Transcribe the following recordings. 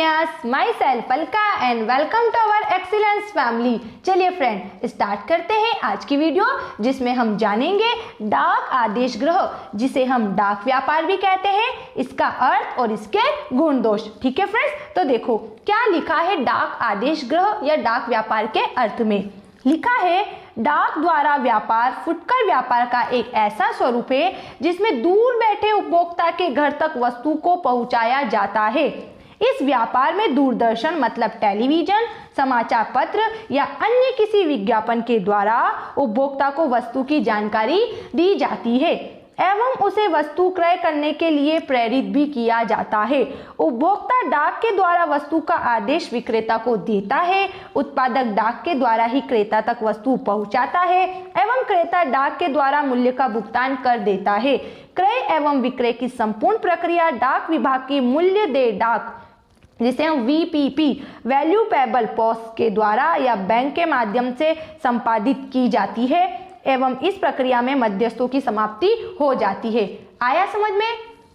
Friends, myself Alka and welcome to our excellence family. चलिए friend, start करते हैं आज की वीडियो, जिसमें हम जानेंगे डाक आदेश ग्रह, जिसे हम डाक व्यापार भी कहते हैं, इसका अर्थ और इसके गुण दोष। ठीक है फ्रेंड्स, तो देखो क्या लिखा है डाक आदेश ग्रह या डाक व्यापार के अर्थ में। लिखा है, डाक द्वारा व्यापार फुटकर व्यापार का एक ऐसा स्वरूप है जिसमें दूर बैठे उपभोक्ता के घर तक वस्तु को पहुंचाया जाता है। इस व्यापार में दूरदर्शन मतलब टेलीविजन, समाचार पत्र या अन्य किसी विज्ञापन के द्वारा उपभोक्ता को वस्तु की जानकारी दी जाती है एवं उसे वस्तु क्रय करने के लिए प्रेरित भी किया जाता है। उपभोक्ता डाक के द्वारा वस्तु का आदेश विक्रेता को देता है, उत्पादक डाक के द्वारा ही क्रेता तक वस्तु पहुंचाता है एवं क्रेता डाक के द्वारा मूल्य का भुगतान कर देता है। क्रय एवं विक्रय की संपूर्ण प्रक्रिया डाक विभाग की मूल्य दे डाक, जिसे हम वीपीपी वैल्यू पेबल पोस्ट के द्वारा या बैंक के माध्यम से संपादित की जाती है एवं इस प्रक्रिया में मध्यस्थों की समाप्ति हो जाती है। आया समझ में?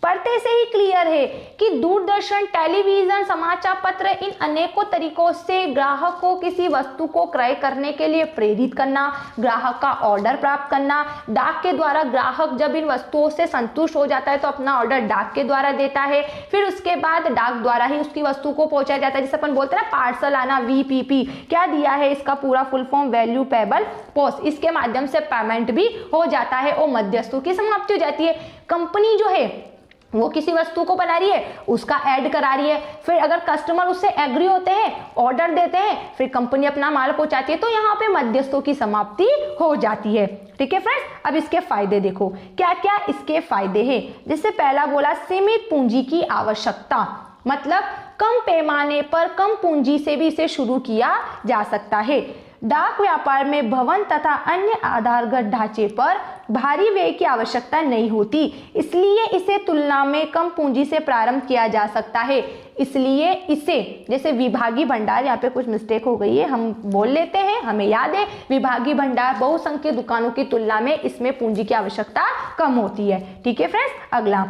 पढ़ते से ही क्लियर है कि दूरदर्शन, टेलीविजन, समाचार पत्र, इन अनेकों तरीकों से ग्राहक को किसी वस्तु को क्रय करने के लिए प्रेरित करना, ग्राहक का ऑर्डर प्राप्त करना। डाक के द्वारा ग्राहक जब इन वस्तुओं से संतुष्ट हो जाता है तो अपना ऑर्डर डाक के द्वारा देता है, फिर उसके बाद डाक द्वारा ही उसकी वस्तु को पहुंचाया जाता है, जिसे अपन बोलते हैं ना पार्सल आना। वीपीपी क्या दिया है, इसका पूरा full form value payable post. इसके माध्यम से पेमेंट भी हो जाता है और मध्यस्थों की समाप्ति हो जाती है। कंपनी जो है वो किसी वस्तु को बना रही है, उसका ऐड करा रही है, फिर अगर कस्टमर उससे एग्री होते हैं, ऑर्डर देते हैं, फिर कंपनी अपना माल पहुंचाती है, तो यहाँ पे मध्यस्थों की समाप्ति हो जाती है। ठीक है फ्रेंड्स, अब इसके फायदे देखो क्या क्या इसके फायदे हैं। जैसे पहला बोला सीमित पूंजी की आवश्यकता, मतलब कम पैमाने पर कम पूंजी से भी इसे शुरू किया जा सकता है। डाक व्यापार में भवन तथा अन्य आधारगत ढांचे पर भारी व्यय की आवश्यकता नहीं होती, इसलिए इसे तुलना में कम पूंजी से प्रारंभ किया जा सकता है। इसलिए इसे, जैसे विभागीय भंडार, यहाँ पे कुछ मिस्टेक हो गई है, हम बोल लेते हैं, हमें याद है विभागीय भंडार बहुसंख्यक दुकानों की तुलना में इसमें पूंजी की आवश्यकता कम होती है। ठीक है फ्रेंड्स, अगला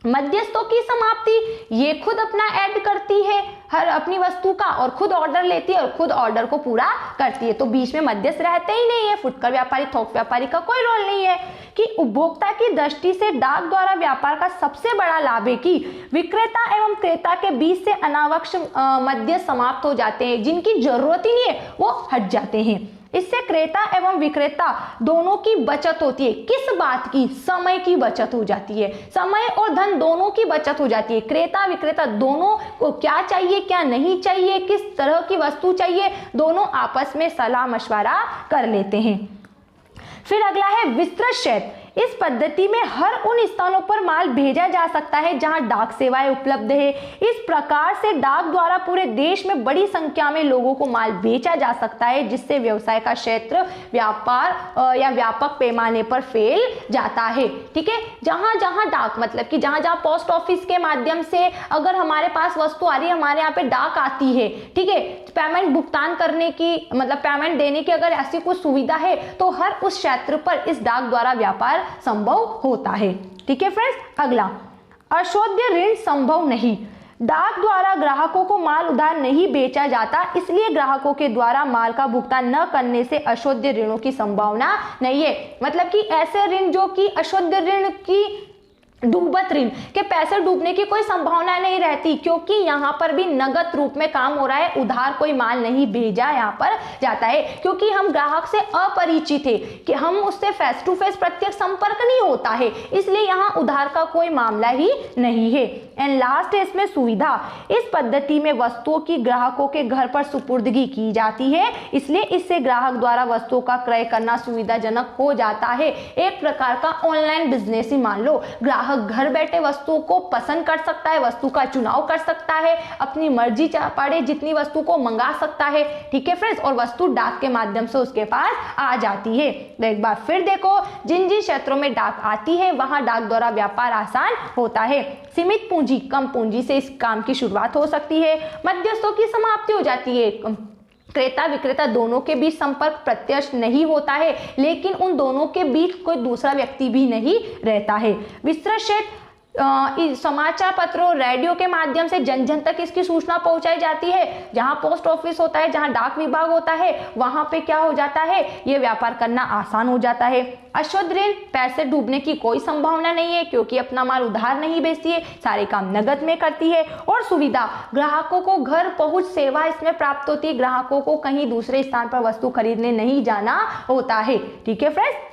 मध्यस्थों की समाप्ति, ये खुद अपना ऐड करती है हर अपनी वस्तु का और खुद ऑर्डर लेती है और खुद ऑर्डर को पूरा करती है, तो बीच में मध्यस्थ रहते ही नहीं है। फुटकर व्यापारी, थोक व्यापारी का कोई रोल नहीं है। कि उपभोक्ता की दृष्टि से डाक द्वारा व्यापार का सबसे बड़ा लाभ है कि विक्रेता एवं क्रेता के बीच से अनावश्यक मध्यस्थ समाप्त हो जाते हैं, जिनकी जरूरत ही नहीं है वो हट जाते हैं। इससे क्रेता एवं विक्रेता दोनों की बचत होती है। किस बात की? समय की बचत हो जाती है, समय और धन दोनों की बचत हो जाती है। क्रेता विक्रेता दोनों को क्या चाहिए, क्या नहीं चाहिए, किस तरह की वस्तु चाहिए, दोनों आपस में सलाह मशवरा कर लेते हैं। फिर अगला है विस्तृत क्षेत्र। इस पद्धति में हर उन स्थानों पर माल भेजा जा सकता है जहां डाक सेवाएं उपलब्ध है। इस प्रकार से डाक द्वारा पूरे देश में बड़ी संख्या में लोगों को माल बेचा जा सकता है, जिससे व्यवसाय का क्षेत्र व्यापार या व्यापक पैमाने पर फैल जाता है। ठीक है, जहां जहां डाक मतलब कि जहां जहां पोस्ट ऑफिस के माध्यम से अगर हमारे पास वस्तु आ रही है, हमारे यहाँ पे डाक आती है, ठीक है, पेमेंट भुगतान करने की मतलब पेमेंट देने की अगर ऐसी कुछ सुविधा है तो हर उस क्षेत्र पर इस डाक द्वारा व्यापार संभव होता है। ठीक है फ्रेंड्स, अगला अशोध्य ऋण संभव नहीं। डाक द्वारा ग्राहकों को माल उधार नहीं बेचा जाता, इसलिए ग्राहकों के द्वारा माल का भुगतान न करने से अशोध्य ऋणों की संभावना नहीं है। मतलब कि ऐसे ऋण जो कि अशोध्य ऋण की डूबत ऋण के पैसे डूबने की कोई संभावना नहीं रहती, क्योंकि यहाँ पर भी नगद रूप में काम हो रहा है, उधार कोई माल नहीं भेजा यहाँ पर जाता है, क्योंकि हम ग्राहक से अपरिचित है कि हम उससे फेस टू फेस प्रत्यक्ष संपर्क नहीं होता है, इसलिए यहाँ उधार का कोई मामला ही नहीं है। एंड लास्ट है इसमें सुविधा। इस पद्धति में वस्तुओं की ग्राहकों के घर पर सुपुर्दगी की जाती है, इसलिए इससे ग्राहक द्वारा वस्तुओं का क्रय करना सुविधाजनक हो जाता है। एक प्रकार का ऑनलाइन बिजनेस ही मान लो। ग्राहक घर बैठे वस्तुओं को पसंद कर सकता है, वस्तु का चुनाव कर सकता है, अपनी मर्जी पड़े जितनी वस्तु को मंगा सकता है। ठीक है फ्रेंड्स, और वस्तु डाक के माध्यम से उसके पास आ जाती है। तो एक बार फिर देखो, जिन जिन क्षेत्रों में डाक आती है वहां डाक द्वारा व्यापार आसान होता है। सीमित पूंजी, कम पूंजी से इस काम की शुरुआत हो सकती है। मध्यस्थों की समाप्ति हो जाती है। क्रेता विक्रेता दोनों के बीच संपर्क प्रत्यक्ष नहीं होता है, लेकिन उन दोनों के बीच कोई दूसरा व्यक्ति भी नहीं रहता है। विस्तृत क्षेत्र समाचार पत्रों, रेडियो के माध्यम से जन जन तक इसकी सूचना पहुंचाई जाती है। जहां पोस्ट ऑफिस होता है, जहां डाक विभाग होता है, वहां पे क्या हो जाता है, ये व्यापार करना आसान हो जाता है। अशुद्ध ऋण, पैसे डूबने की कोई संभावना नहीं है क्योंकि अपना माल उधार नहीं बेचती है, सारे काम नगद में करती है। और सुविधा, ग्राहकों को घर पहुंच सेवा इसमें प्राप्त होती है, ग्राहकों को कहीं दूसरे स्थान पर वस्तु खरीदने नहीं जाना होता है। ठीक है फ्रेंड्स,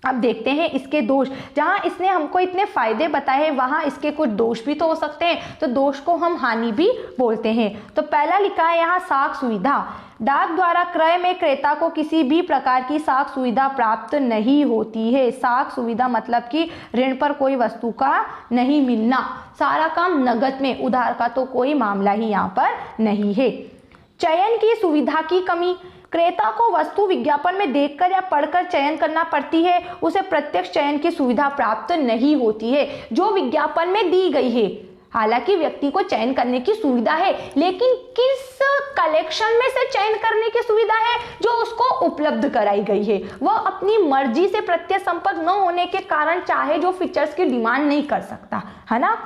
अब देखते हैं इसके दोष। जहां इसने हमको इतने फायदे बताए हैं वहां इसके कुछ दोष भी तो हो सकते हैं, तो दोष को हम हानि भी बोलते हैं। तो पहला लिखा है यहाँ साख सुविधा। डाक द्वारा क्रय में क्रेता को किसी भी प्रकार की साख सुविधा प्राप्त नहीं होती है। साख सुविधा मतलब कि ऋण पर कोई वस्तु का नहीं मिलना, सारा काम नगद में, उधार का तो कोई मामला ही यहाँ पर नहीं है। चयन की सुविधा की कमी, क्रेता को वस्तु विज्ञापन में देखकर या पढ़कर चयन करना पड़ती है, उसे प्रत्यक्ष चयन की सुविधा प्राप्त नहीं होती है जो विज्ञापन में दी गई है। हालांकि व्यक्ति को चयन करने की सुविधा है, लेकिन किस कलेक्शन में से चयन करने की सुविधा है जो उसको उपलब्ध कराई गई है। वह अपनी मर्जी से प्रत्यक्ष संपर्क न होने के कारण चाहे जो फीचर्स की डिमांड नहीं कर सकता, है ना।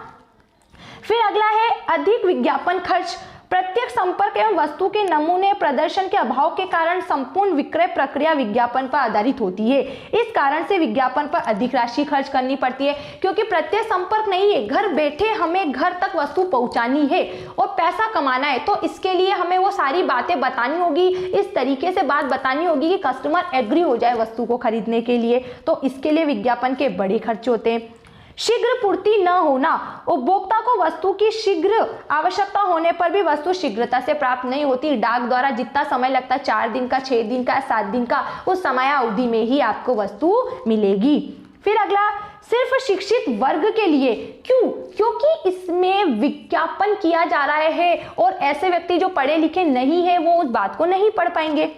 फिर अगला है अधिक विज्ञापन खर्च। प्रत्यक्ष संपर्क एवं वस्तु के नमूने प्रदर्शन के अभाव के कारण संपूर्ण विक्रय प्रक्रिया विज्ञापन पर आधारित होती है। इस कारण से विज्ञापन पर अधिक राशि खर्च करनी पड़ती है क्योंकि प्रत्यक्ष संपर्क नहीं है, घर बैठे हमें घर तक वस्तु पहुंचानी है और पैसा कमाना है, तो इसके लिए हमें वो सारी बातें बतानी होगी, इस तरीके से बात बतानी होगी कि कस्टमर एग्री हो जाए वस्तु को खरीदने के लिए, तो इसके लिए विज्ञापन के बड़े खर्च होते हैं। शीघ्र पूर्ति न होना, उपभोक्ता को वस्तु की शीघ्र आवश्यकता होने पर भी वस्तु शीघ्रता से प्राप्त नहीं होती। डाक द्वारा जितना समय लगता है, 4 दिन का, 6 दिन का, 7 दिन का, उस समय अवधि में ही आपको वस्तु मिलेगी। फिर अगला, सिर्फ शिक्षित वर्ग के लिए। क्यों? क्योंकि इसमें विज्ञापन किया जा रहा है और ऐसे व्यक्ति जो पढ़े लिखे नहीं है वो उस बात को नहीं पढ़ पाएंगे।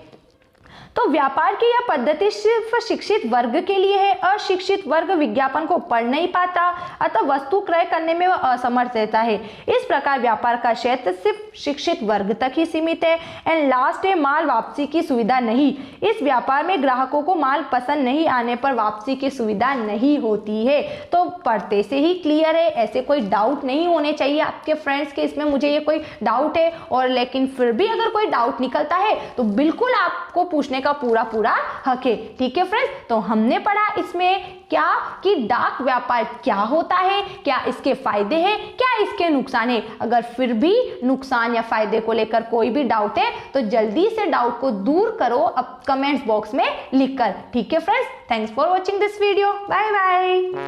तो व्यापार की यह पद्धति सिर्फ शिक्षित वर्ग के लिए है। अशिक्षित वर्ग विज्ञापन को पढ़ नहीं पाता, अतः वस्तु क्रय करने में वह असमर्थ रहता है। इस प्रकार व्यापार का क्षेत्र सिर्फ शिक्षित वर्ग तक ही सीमित है। एंड लास्ट है माल वापसी की सुविधा नहीं। इस व्यापार में ग्राहकों को माल पसंद नहीं आने पर वापसी की सुविधा नहीं होती है। तो पढ़ते से ही क्लियर है, ऐसे कोई डाउट नहीं होने चाहिए आपके फ्रेंड्स के इसमें मुझे ये कोई डाउट है, और लेकिन फिर भी अगर कोई डाउट निकलता है तो बिल्कुल आपको पूछने का पूरा हक है। ठीक है फ्रेंड्स, तो हमने पढ़ा इसमें क्या कि डाक व्यापार क्या होता है, क्या इसके फायदे हैं, क्या इसके नुकसान है। अगर फिर भी नुकसान या फायदे को लेकर कोई भी डाउट है तो जल्दी से डाउट को दूर करो अब कमेंट्स बॉक्स में लिखकर। ठीक है friends, thanks for watching this video, bye bye.